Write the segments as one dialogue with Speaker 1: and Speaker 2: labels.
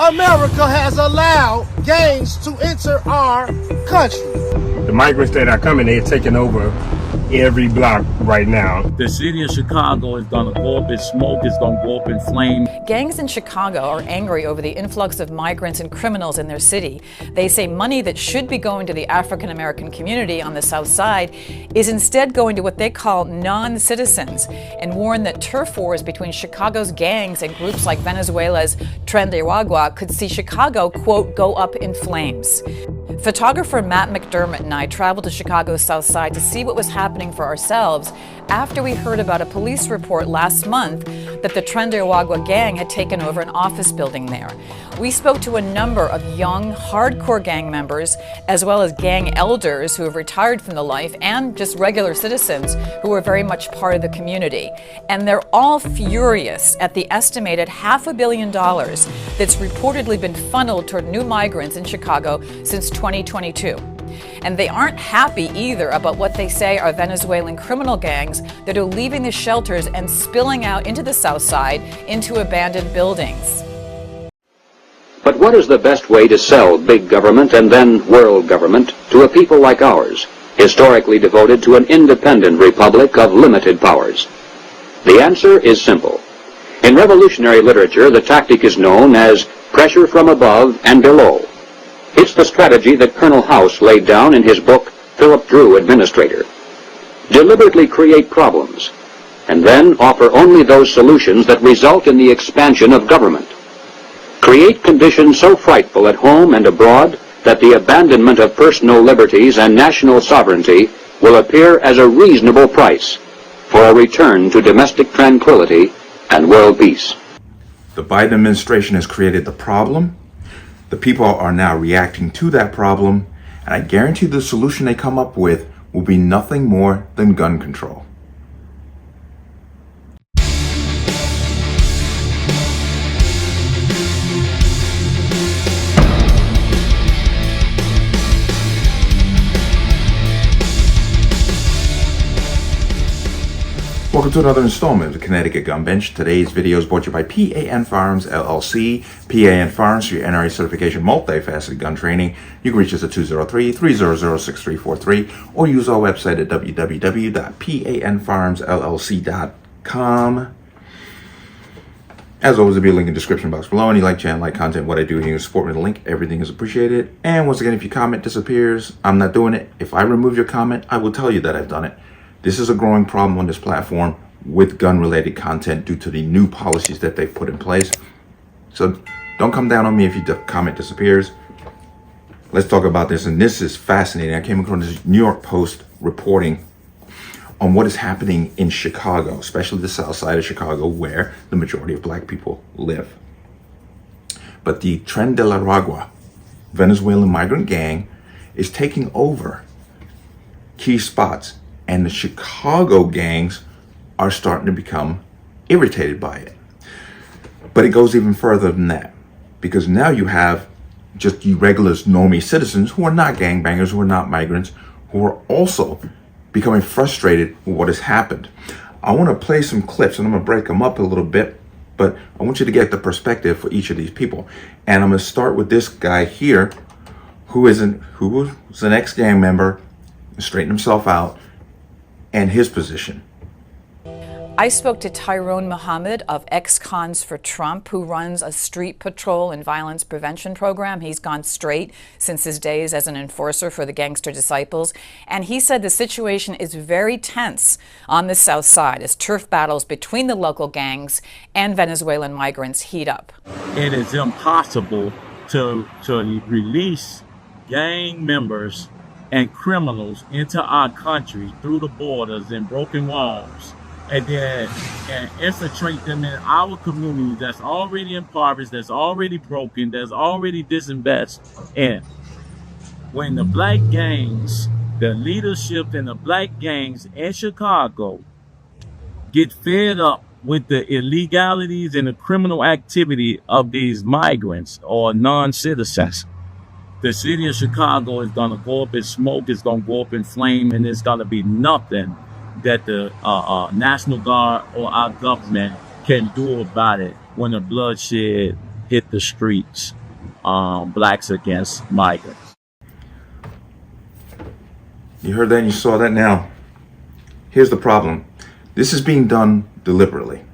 Speaker 1: America has allowed gangs to enter our country.
Speaker 2: The migrants that are coming, they're taking over every block right now.
Speaker 3: The city of Chicago is going to go up in smoke. It's going to go up in flame.
Speaker 4: Gangs in Chicago are angry over the influx of migrants and criminals in their city. They say money that should be going to the African American community on the South Side is instead going to what they call non-citizens, and warn that turf wars between Chicago's gangs and groups like Venezuela's Tren De Aragua could see Chicago, quote, go up in flames. Photographer Matt McDermott and I traveled to Chicago's South Side to see what was happening for ourselves after we heard about a police report last month that the Tren De Aragua gang had taken over an office building there. We spoke to a number of young, hardcore gang members, as well as gang elders who have retired from the life, and just regular citizens who are very much part of the community. And they're all furious at the estimated $500 million that's reportedly been funneled toward new migrants in Chicago since 2022. And they aren't happy either about what they say are Venezuelan criminal gangs that are leaving the shelters and spilling out into the South Side into abandoned buildings.
Speaker 5: But what is the best way to sell big government and then world government to a people like ours, historically devoted to an independent republic of limited powers? The answer is simple. In revolutionary literature, the tactic is known as pressure from above and below. It's the strategy that Colonel House laid down in his book, Philip Drew, Administrator. Deliberately create problems, and then offer only those solutions that result in the expansion of government. Create conditions so frightful at home and abroad that the abandonment of personal liberties and national sovereignty will appear as a reasonable price for a return to domestic tranquility and world peace.
Speaker 6: The Biden administration has created the problem. The people are now reacting to that problem, and I guarantee the solution they come up with will be nothing more than gun control. Welcome to another installment of the Connecticut Gun Bench. Today's video is brought to you by P.A.N. Firearms, LLC. P.A.N. Firearms for your NRA certification multifaceted gun training. You can reach us at 203-300-6343 or use our website at www.panfarmsllc.com. As always, there'll be a link in the description box below. Any like channel, like content, what I do here, support me with a link. Everything is appreciated. And once again, if your comment disappears, I'm not doing it. If I remove your comment, I will tell you that I've done it. This is a growing problem on this platform with gun-related content due to the new policies that they've put in place. So don't come down on me if your comment disappears. Let's talk about this, and this is fascinating. I came across this New York Post reporting on what is happening in Chicago, especially the south side of Chicago, where the majority of black people live. But the Tren De Aragua Venezuelan migrant gang is taking over key spots, and the Chicago gangs are starting to become irritated by it. But it goes even further than that, because now you have just you regular normie citizens who are not gangbangers, who are not migrants, who are also becoming frustrated with what has happened. I want to play some clips, and I'm going to break them up a little bit, but I want you to get the perspective for each of these people. And I'm going to start with this guy here, who was an ex-gang member, straightened himself out, and his position.
Speaker 4: I spoke to Tyrone Muhammad of Ex-Cons for Trump, who runs a street patrol and violence prevention program. He's gone straight since his days as an enforcer for the Gangster Disciples. And he said the situation is very tense on the South Side as turf battles between the local gangs and Venezuelan migrants heat up.
Speaker 3: It is impossible to release gang members and criminals into our country through the borders and broken walls, and infiltrate them in our community that's already impoverished, that's already broken, that's already disinvested. And when the black gangs, the leadership in the black gangs in Chicago get fed up with the illegalities and the criminal activity of these migrants or non-citizens, the city of Chicago is going to go up in smoke, it's going to go up in flame, and there's going to be nothing that the National Guard or our government can do about it when the bloodshed hit the streets, blacks against migrants.
Speaker 6: You heard that and you saw that now. Here's the problem. This is being done deliberately.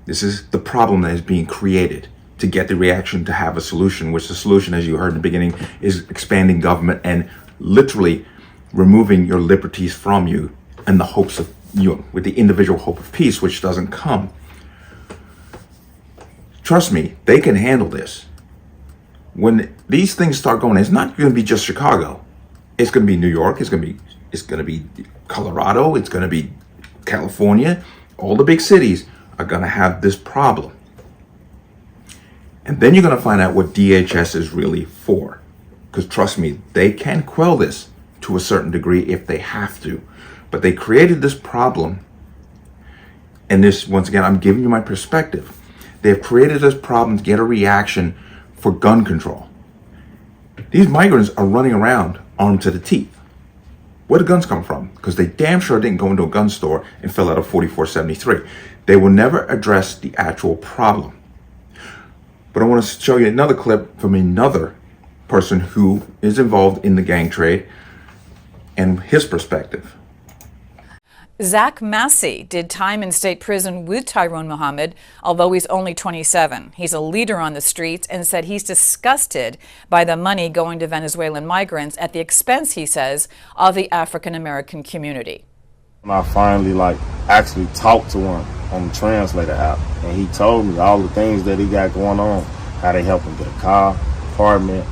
Speaker 6: This is the problem that is being created to get the reaction to have a solution, which the solution, as you heard in the beginning, is expanding government and literally removing your liberties from you in the hopes of with the individual hope of peace, which doesn't come. Trust me, they can handle this. When these things start going, it's not going to be just Chicago. It's going to be New York. It's going to be Colorado. It's going to be California. All the big cities are going to have this problem. And then you're going to find out what DHS is really for. Because trust me, they can quell this to a certain degree if they have to. But they created this problem. And this, once again, I'm giving you my perspective. They've created this problem to get a reaction for gun control. These migrants are running around armed to the teeth. Where do guns come from? Because they damn sure didn't go into a gun store and fill out a 4473. They will never address the actual problem. But I want to show you another clip from another person who is involved in the gang trade and his perspective.
Speaker 4: Zach Massey did time in state prison with Tyrone Muhammad, although he's only 27. He's a leader on the streets and said he's disgusted by the money going to Venezuelan migrants at the expense, he says, of the African-American community.
Speaker 7: I finally actually talked to him on the translator app, and he told me all the things that he got going on, how they help him get a car, apartment,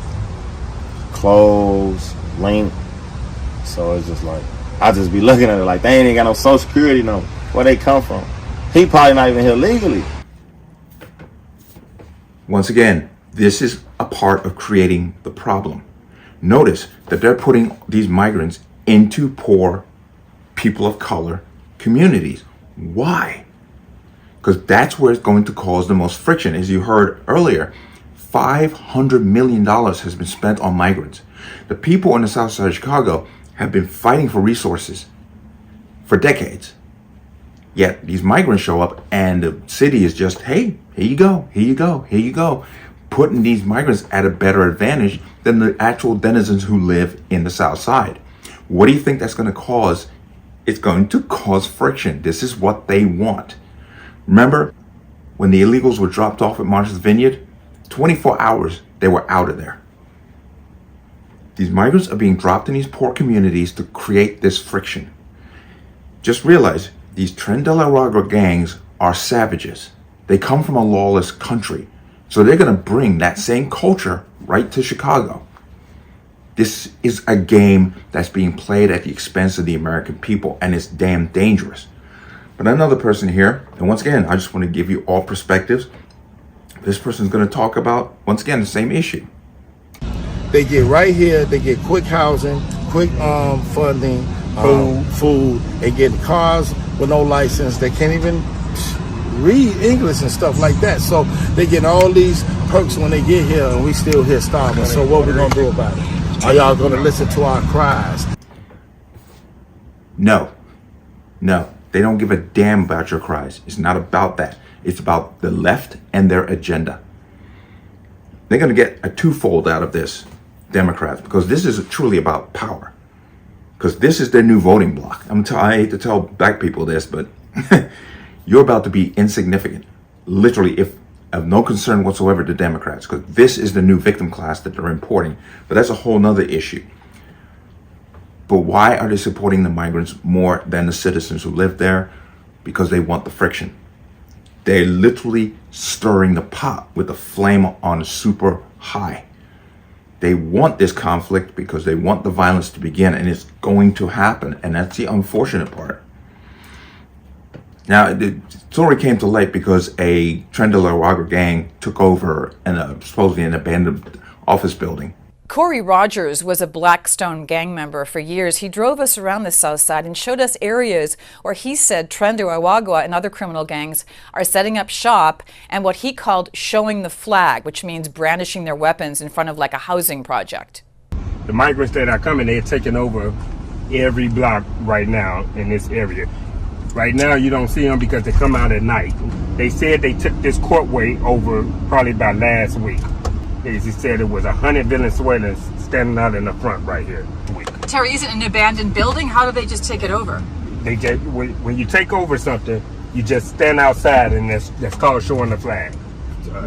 Speaker 7: clothes, link. So it's just I just be looking at it like they ain't got no Social Security, no where they come from. He probably not even here legally.
Speaker 6: Once again, this is a part of creating the problem. Notice that they're putting these migrants into poor people of color communities. Why? Because that's where it's going to cause the most friction. As you heard earlier, $500 million has been spent on migrants. The people in the south side of Chicago have been fighting for resources for decades. Yet these migrants show up and the city is just, hey, here you go, here you go, here you go, putting these migrants at a better advantage than the actual denizens who live in the south side. What do you think that's going to cause? It's going to cause friction. This is what they want. Remember when the illegals were dropped off at Martha's Vineyard? 24 hours, they were out of there. These migrants are being dropped in these poor communities to create this friction. Just realize these Tren De Aragua gangs are savages. They come from a lawless country. So they're going to bring that same culture right to Chicago. This is a game that's being played at the expense of the American people, and it's damn dangerous. But another person here, and once again, I just want to give you all perspectives. This person is going to talk about, once again, the same issue.
Speaker 1: They get right here, they get quick housing, quick funding, food, they get cars with no license, they can't even read English and stuff like that. So they get all these perks when they get here, and we still here starving. So what we gonna do about it? Are y'all gonna listen to our cries?
Speaker 6: No, they don't give a damn about your cries. It's not about that. It's about the left and their agenda. They're gonna get a twofold out of this, Democrats, because this is truly about power. Because this is their new voting bloc. I hate to tell black people this, but you're about to be insignificant. Literally, if of no concern whatsoever to Democrats, because this is the new victim class that they're importing. But that's a whole nother issue. But why are they supporting the migrants more than the citizens who live there? Because they want the friction. They're literally stirring the pot with the flame on super high. They want this conflict because they want the violence to begin, and it's going to happen. And that's the unfortunate part. Now, the story came to light because a Tren De Aragua gang took over supposedly an abandoned office building.
Speaker 4: Corey Rogers was a Blackstone gang member for years. He drove us around the south side and showed us areas where he said Tren De Aragua and other criminal gangs are setting up shop and what he called showing the flag, which means brandishing their weapons in front of like a housing project.
Speaker 2: The migrants that are coming, they're taking over every block right now in this area. Right now, you don't see them because they come out at night. They said they took this courtway over probably about last week. They said it was 100 Venezuelans standing out in the front right here.
Speaker 4: Terry, is it an abandoned building? How do they just take it over?
Speaker 2: They just, when you take over something, you just stand outside, and that's called showing the flag.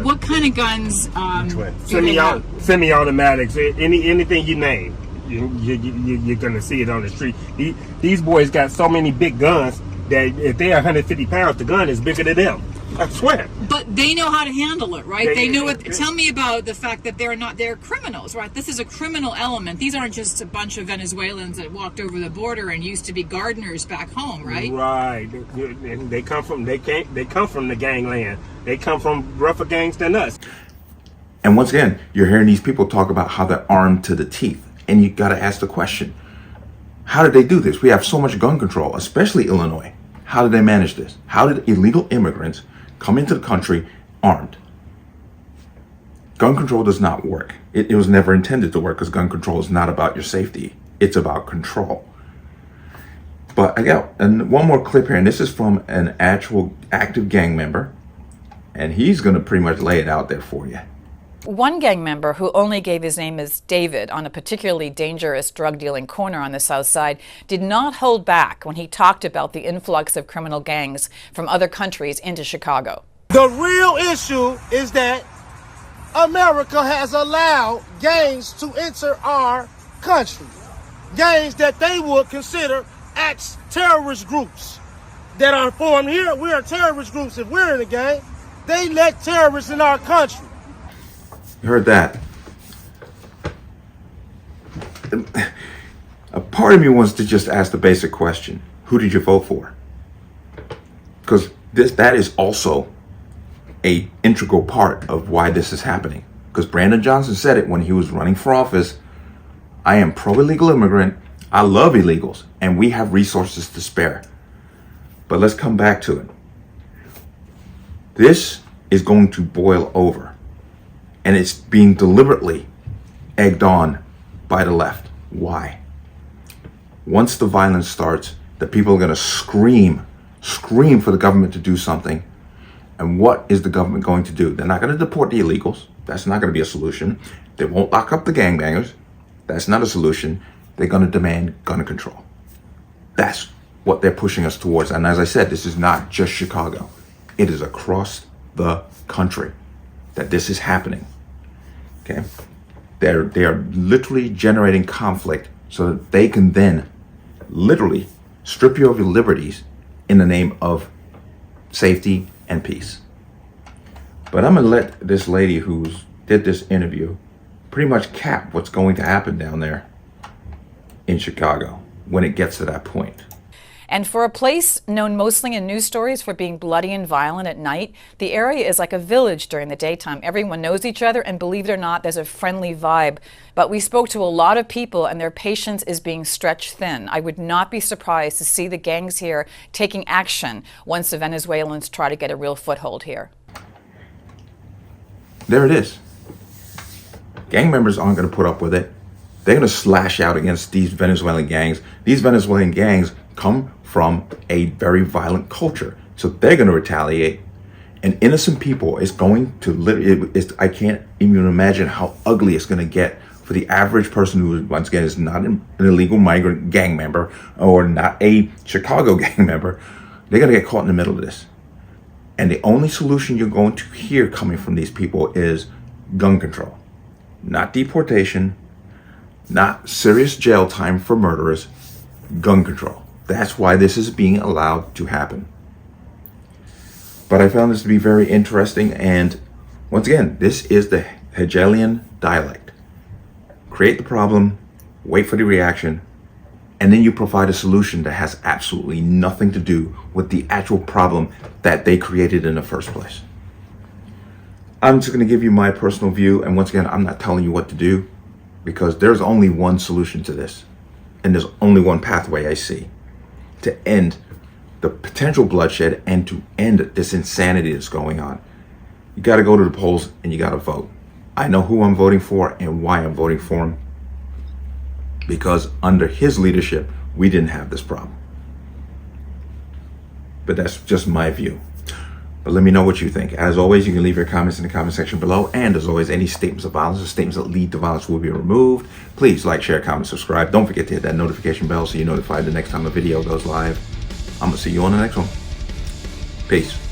Speaker 4: What kind of guns do they have?
Speaker 2: Semi-automatics, anything you name, you're gonna see it on the street. These boys got so many big guns that if they're 150 pounds, the gun is bigger than them. I swear.
Speaker 4: But they know how to handle it, right? They know what. Tell me about the fact that they're criminals, right? This is a criminal element. These aren't just a bunch of Venezuelans that walked over the border and used to be gardeners back home, right?
Speaker 2: Right. They come from the gangland. They come from rougher gangs than us.
Speaker 6: And once again, you're hearing these people talk about how they're armed to the teeth. And you got to ask the question, how did they do this? We have so much gun control, especially Illinois. How did they manage this? How did illegal immigrants come into the country armed? Gun control does not work. It was never intended to work, because gun control is not about your safety. It's about control. But I got one more clip here, and this is from an actual active gang member. And he's going to pretty much lay it out there for you.
Speaker 4: One gang member, who only gave his name as David on a particularly dangerous drug-dealing corner on the South Side, did not hold back when he talked about the influx of criminal gangs from other countries into Chicago.
Speaker 8: The real issue is that America has allowed gangs to enter our country. Gangs that they would consider terrorist groups that are formed here. We are terrorist groups if we're in a gang. They let terrorists in our country.
Speaker 6: You heard that. A part of me wants to just ask the basic question: who did you vote for? Because that is also a integral part of why this is happening. Because Brandon Johnson said it when he was running for office: I am pro-illegal immigrant, I love illegals, and we have resources to spare. But let's come back to it. This is going to boil over. And it's being deliberately egged on by the left. Why? Once the violence starts, the people are going to scream for the government to do something. And what is the government going to do? They're not going to deport the illegals. That's not going to be a solution. They won't lock up the gangbangers. That's not a solution. They're going to demand gun control. That's what they're pushing us towards. And as I said, this is not just Chicago. It is across the country that this is happening. Okay, they are literally generating conflict so that they can then literally strip you of your liberties in the name of safety and peace. But I'm gonna let this lady who did this interview pretty much cap what's going to happen down there in Chicago when it gets to that point.
Speaker 4: And for a place known mostly in news stories for being bloody and violent at night, the area is like a village during the daytime. Everyone knows each other, and believe it or not, there's a friendly vibe. But we spoke to a lot of people, and their patience is being stretched thin. I would not be surprised to see the gangs here taking action once the Venezuelans try to get a real foothold here.
Speaker 6: There it is. Gang members aren't going to put up with it. They're going to slash out against these Venezuelan gangs. These Venezuelan gangs come from a very violent culture, so they're going to retaliate. And innocent people is going to I can't even imagine how ugly it's going to get for the average person who, once again, is not an illegal migrant gang member or not a Chicago gang member. They're going to get caught in the middle of this. And the only solution you're going to hear coming from these people is gun control. Not deportation, not serious jail time for murderers, gun control. That's why this is being allowed to happen. But I found this to be very interesting, and once again, this is the Hegelian dialect. Create the problem, wait for the reaction, and then you provide a solution that has absolutely nothing to do with the actual problem that they created in the first place. I'm just going to give you my personal view, and once again, I'm not telling you what to do, because there's only one solution to this, and there's only one pathway I see to end the potential bloodshed and to end this insanity that's going on. You got to go to the polls and you got to vote. I know who I'm voting for and why I'm voting for him, because under his leadership, we didn't have this problem. but that's just my view. But let me know what you think. As always, you can leave your comments in the comment section below. And as always, any statements of violence or statements that lead to violence will be removed. Please like, share, comment, subscribe. Don't forget to hit that notification bell so you're notified the next time a video goes live. I'm going to see you on the next one. Peace.